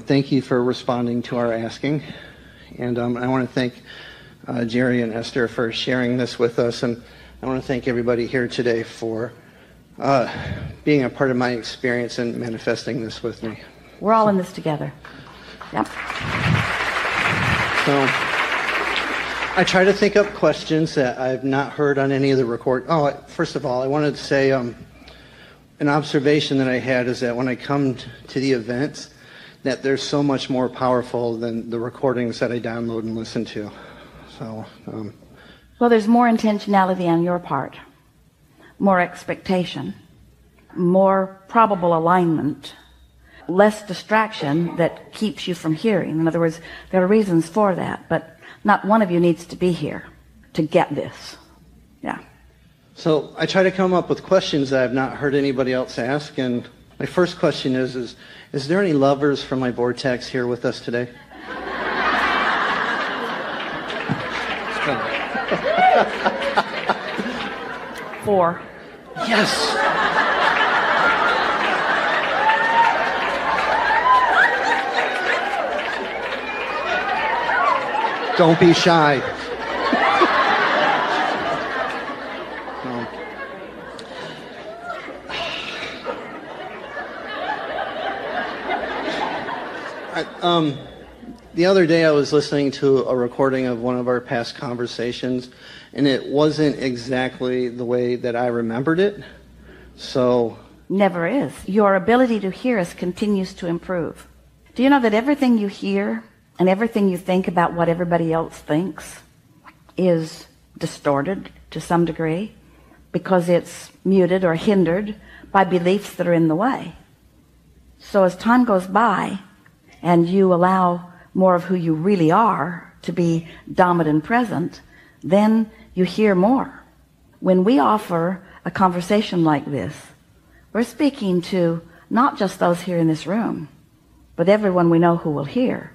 thank you for responding to our asking. And I want to thank Jerry and Esther for sharing this with us. And I want to thank everybody here today for being a part of my experience and manifesting this with me. We're all in this together. Yep. So I try to think up questions that I've not heard on any of the record. First of all, I wanted to say an observation that I had is that when I come to the events, that they're so much more powerful than the recordings that I download and listen to. So, well, there's more intentionality on your part, more expectation, more probable alignment, less distraction that keeps you from hearing. In other words, there are reasons for that, but not one of you needs to be here to get this. Yeah. So I try to come up with questions that I've not heard anybody else ask, and my first question is there any lovers from my vortex here with us today? Four. Yes. Don't be shy. The other day I was listening to a recording of one of our past conversations, and it wasn't exactly the way that I remembered it. So never is. Your ability to hear us continues to improve. Do you know that everything you hear and everything you think about what everybody else thinks is distorted to some degree because it's muted or hindered by beliefs that are in the way? So as time goes by and you allow more of who you really are to be dominant and present, then you hear more. When we offer a conversation like this, we're speaking to not just those here in this room, but everyone we know who will hear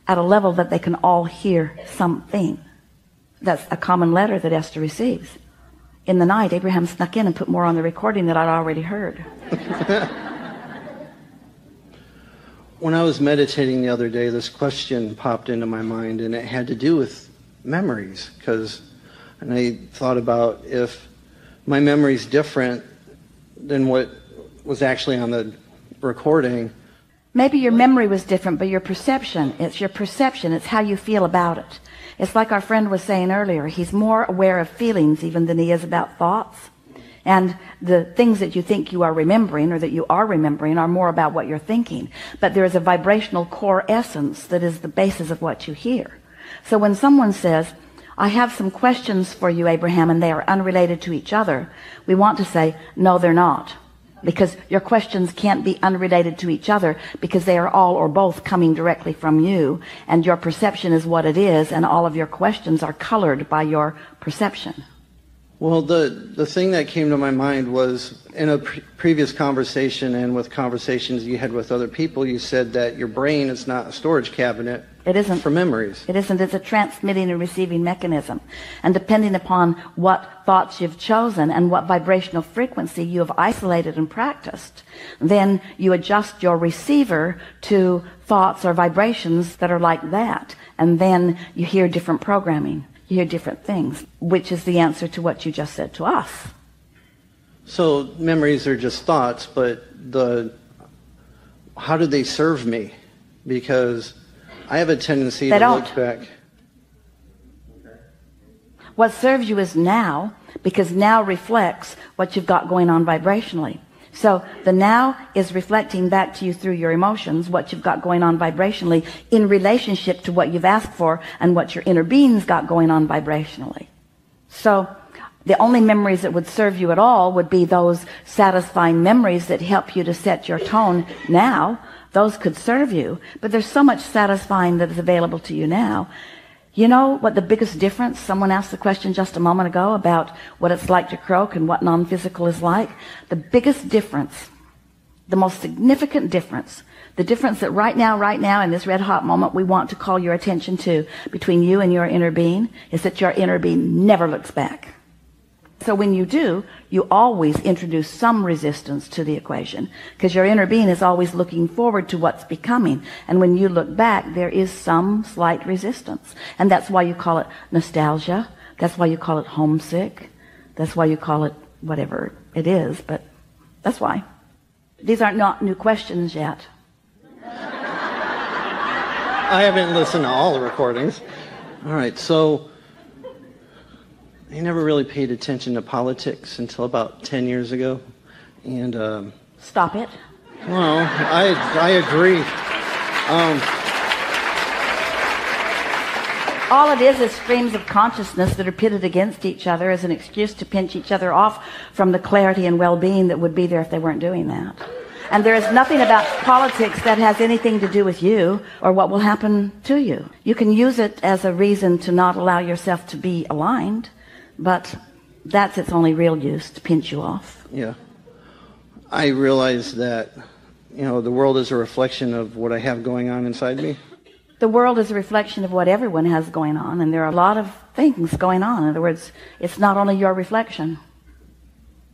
at a level that they can all hear something. That's a common letter that Esther receives. In the night, Abraham snuck in and put more on the recording that I'd already heard. When I was meditating the other day, this question popped into my mind, and it had to do with memories. And I thought about if my memory's different than what was actually on the recording. Maybe your memory was different, but your perception, it's your perception, it's how you feel about it. It's like our friend was saying earlier, he's more aware of feelings even than he is about thoughts. And the things that you think you are remembering or that you are remembering are more about what you're thinking. But there is a vibrational core essence that is the basis of what you hear. So when someone says, I have some questions for you, Abraham, and they are unrelated to each other, we want to say, no, they're not. Because your questions can't be unrelated to each other because they are all or both coming directly from you, and your perception is what it is, and all of your questions are colored by your perception. Well, the thing that came to my mind was in a previous conversation and with conversations you had with other people, you said that your brain is not a storage cabinet. It isn't. For memories. It isn't. It's a transmitting and receiving mechanism. And depending upon what thoughts you've chosen and what vibrational frequency you have isolated and practiced, then you adjust your receiver to thoughts or vibrations that are like that. And then you hear different programming. You hear different things, which is the answer to what you just said to us. So memories are just thoughts, but how do they serve me? Because I have a tendency to look back. What serves you is now, because now reflects what you've got going on vibrationally. So the now is reflecting back to you through your emotions what you've got going on vibrationally in relationship to what you've asked for and what your inner being's got going on vibrationally. So the only memories that would serve you at all would be those satisfying memories that help you to set your tone now. Those could serve you, but there's so much satisfying that is available to you now. You know what the biggest difference, someone asked the question just a moment ago about what it's like to croak and what non-physical is like. The biggest difference, the most significant difference, the difference that right now in this red hot moment we want to call your attention to between you and your inner being is that your inner being never looks back. So when you do, you always introduce some resistance to the equation, because your inner being is always looking forward to what's becoming. And when you look back, there is some slight resistance. And that's why you call it nostalgia. That's why you call it homesick. That's why you call it whatever it is, but that's why. These aren't not new questions yet. I haven't listened to all the recordings. All right, so I never really paid attention to politics until about 10 years ago. And Stop it. well, I agree. All it is streams of consciousness that are pitted against each other as an excuse to pinch each other off from the clarity and well-being that would be there if they weren't doing that. And there is nothing about politics that has anything to do with you or what will happen to you. You can use it as a reason to not allow yourself to be aligned, but that's its only real use, to pinch you off. Yeah. I realize that, the world is a reflection of what I have going on inside me. The world is a reflection of what everyone has going on, and there are a lot of things going on. In other words, it's not only your reflection.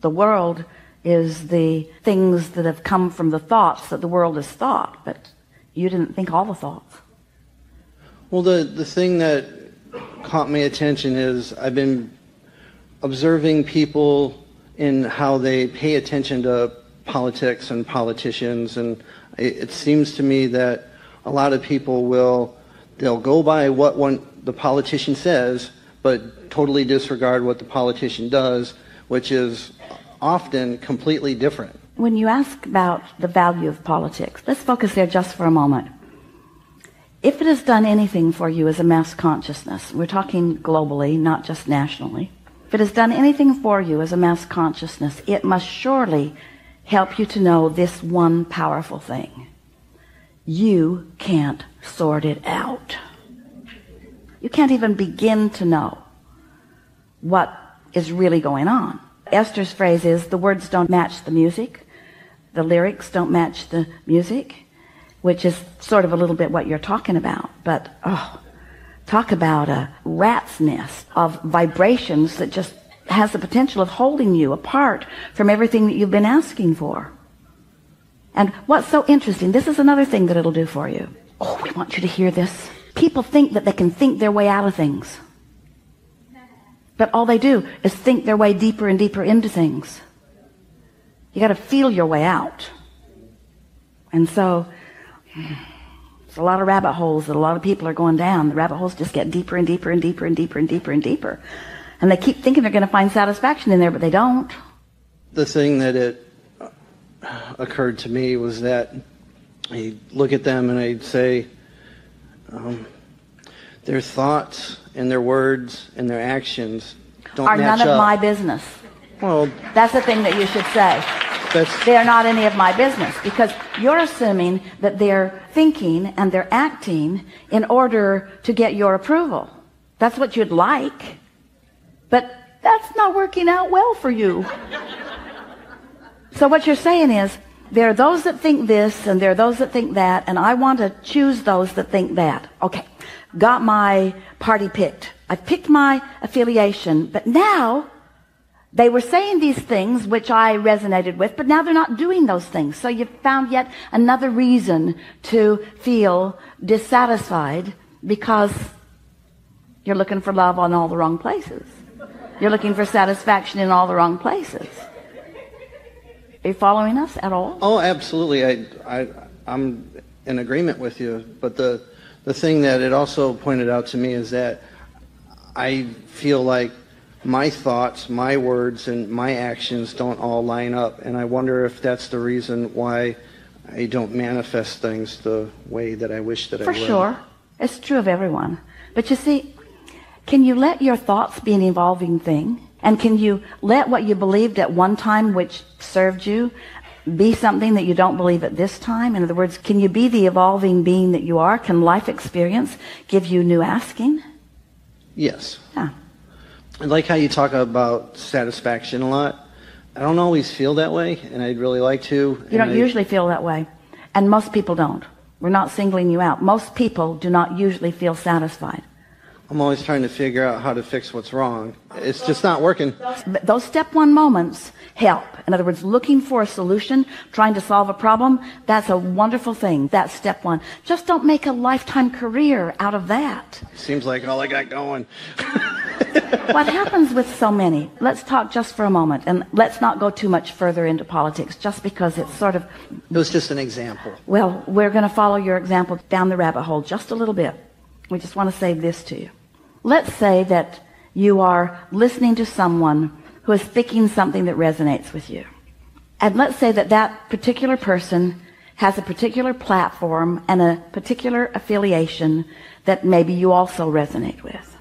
The world is the things that have come from the thoughts that the world has thought, but you didn't think all the thoughts. Well, the thing that caught my attention is I've been observing people in how they pay attention to politics and politicians, and it seems to me that a lot of people they'll go by what the politician says, but totally disregard what the politician does, which is often completely different. When you ask about the value of politics, let's focus there just for a moment. If it has done anything for you as a mass consciousness, we're talking globally, not just nationally. If it has done anything for you as a mass consciousness, it must surely help you to know this one powerful thing. You can't sort it out. You can't even begin to know what is really going on. Esther's phrase is, the words don't match the music, the lyrics don't match the music, which is sort of a little bit what you're talking about. But, talk about a rat's nest of vibrations that just has the potential of holding you apart from everything that you've been asking for. And what's so interesting, this is another thing that it'll do for you. Oh, we want you to hear this. People think that they can think their way out of things. But all they do is think their way deeper and deeper into things. You got to feel your way out. And so, it's a lot of rabbit holes that a lot of people are going down. The rabbit holes just get deeper and deeper and deeper and deeper and deeper and deeper. And they keep thinking they're going to find satisfaction in there, but they don't. The thing that it occurred to me was that I look at them and I'd say, their thoughts and their words and their actions don't are match none of up. my business. Well, that's the thing that you should say. They are not any of my business, because you're assuming that they're thinking and they're acting in order to get your approval. That's what you'd like, but that's not working out well for you. So what you're saying is, there are those that think this and there are those that think that, and I want to choose those that think that. Okay, got my party picked. I picked my affiliation, but now they were saying these things which I resonated with, but now they're not doing those things. So you've found yet another reason to feel dissatisfied, because you're looking for love on all the wrong places. You're looking for satisfaction in all the wrong places. Are you following us at all? Oh, absolutely. I'm in agreement with you. But the thing that it also pointed out to me is that I feel like my thoughts, my words, and my actions don't all line up. And I wonder if that's the reason why I don't manifest things the way that I wish that I would. For sure. It's true of everyone. But you see, can you let your thoughts be an evolving thing? And can you let what you believed at one time, which served you, be something that you don't believe at this time? In other words, can you be the evolving being that you are? Can life experience give you new asking? Yes. Yeah. I like how you talk about satisfaction a lot. I don't always feel that way, and I'd really like to. You don't usually feel that way. And most people don't. We're not singling you out. Most people do not usually feel satisfied. I'm always trying to figure out how to fix what's wrong. It's just not working. Those step one moments help. In other words, looking for a solution, trying to solve a problem, that's a wonderful thing. That's step one. Just don't make a lifetime career out of that. Seems like all I got going. What happens with so many, let's talk just for a moment, and let's not go too much further into politics, just because it's sort of... It was just an example. Well, we're going to follow your example down the rabbit hole just a little bit. We just want to say this to you. Let's say that you are listening to someone who is speaking something that resonates with you. And let's say that that particular person has a particular platform and a particular affiliation that maybe you also resonate with.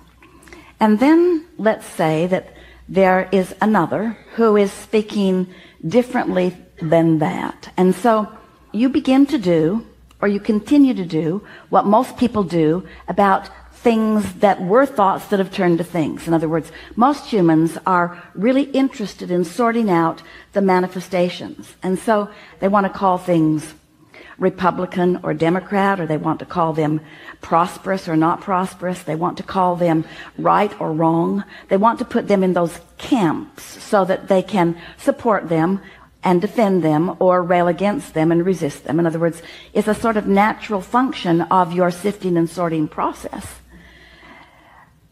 And then let's say that there is another who is speaking differently than that. And so you begin to do, or you continue to do, what most people do about things that were thoughts that have turned to things. In other words, most humans are really interested in sorting out the manifestations. And so they want to call things Republican or Democrat, or they want to call them prosperous or not prosperous. They want to call them right or wrong. They want to put them in those camps so that they can support them and defend them or rail against them and resist them. In other words, it's a sort of natural function of your sifting and sorting process.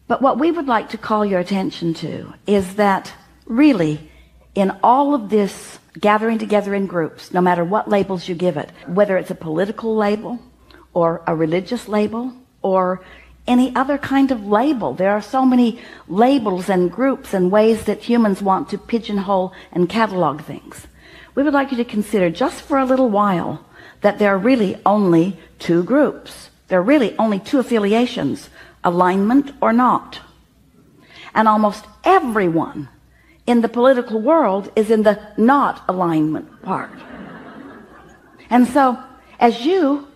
But what we would like to call your attention to is that really in all of this gathering together in groups, no matter what labels you give it, whether it's a political label or a religious label or any other kind of label, there are so many labels and groups and ways that humans want to pigeonhole and catalog things. We would like you to consider just for a little while that there are really only two groups. There are really only two affiliations, alignment or not. And almost everyone in the political world is in the not alignment part. And so as you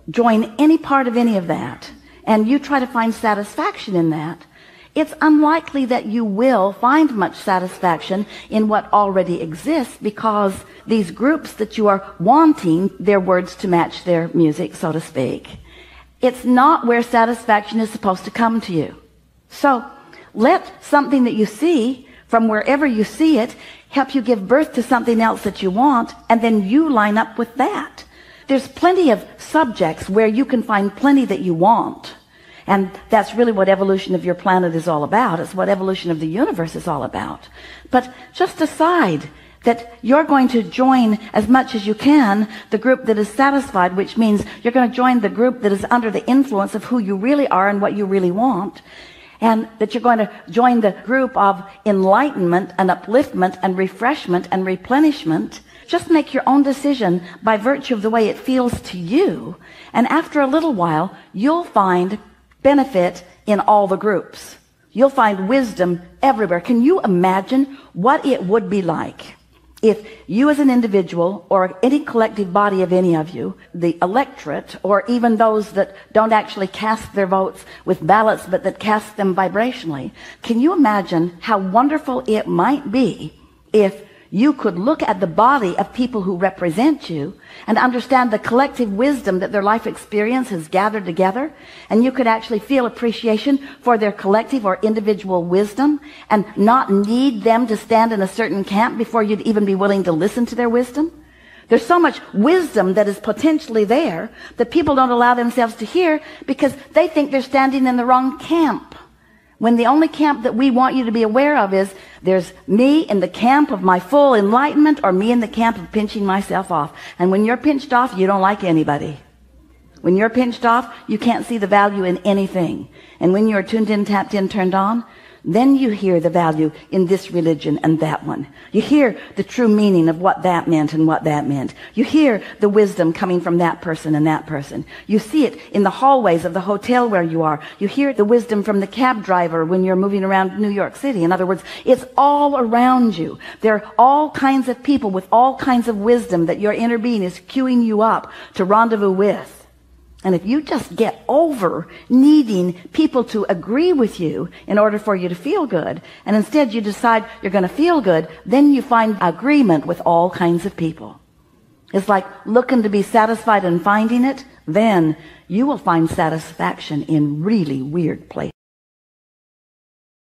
join any part of any of that and you try to find satisfaction in that, it's unlikely that you will find much satisfaction in what already exists, because these groups that you are wanting their words to match their music, so to speak, it's not where satisfaction is supposed to come to you. So let something that you see from wherever you see it help you give birth to something else that you want, and then you line up with that. There's plenty of subjects where you can find plenty that you want. And that's really what evolution of your planet is all about. It's what evolution of the universe is all about. But just decide that you're going to join as much as you can the group that is satisfied, which means you're going to join the group that is under the influence of who you really are and what you really want. And that you're going to join the group of enlightenment and upliftment and refreshment and replenishment. Just make your own decision by virtue of the way it feels to you. And after a little while, you'll find benefit in all the groups. You'll find wisdom everywhere. Can you imagine what it would be like if you as an individual or any collective body of any of you, the electorate, or even those that don't actually cast their votes with ballots but that cast them vibrationally, can you imagine how wonderful it might be if you could look at the body of people who represent you and understand the collective wisdom that their life experience has gathered together, and you could actually feel appreciation for their collective or individual wisdom and not need them to stand in a certain camp before you'd even be willing to listen to their wisdom? There's so much wisdom that is potentially there that people don't allow themselves to hear because they think they're standing in the wrong camp. When the only camp that we want you to be aware of is there's me in the camp of my full enlightenment or me in the camp of pinching myself off. And when you're pinched off, you don't like anybody. When you're pinched off, you can't see the value in anything. And when you're tuned in, tapped in, turned on, then you hear the value in this religion and that one. You hear the true meaning of what that meant and what that meant. You hear the wisdom coming from that person and that person. You see it in the hallways of the hotel where you are. You hear the wisdom from the cab driver when you're moving around New York City. In other words, it's all around you. There are all kinds of people with all kinds of wisdom that your inner being is queuing you up to rendezvous with. And if you just get over needing people to agree with you in order for you to feel good, and instead you decide you're going to feel good, then you find agreement with all kinds of people. It's like looking to be satisfied and finding it, then you will find satisfaction in really weird places.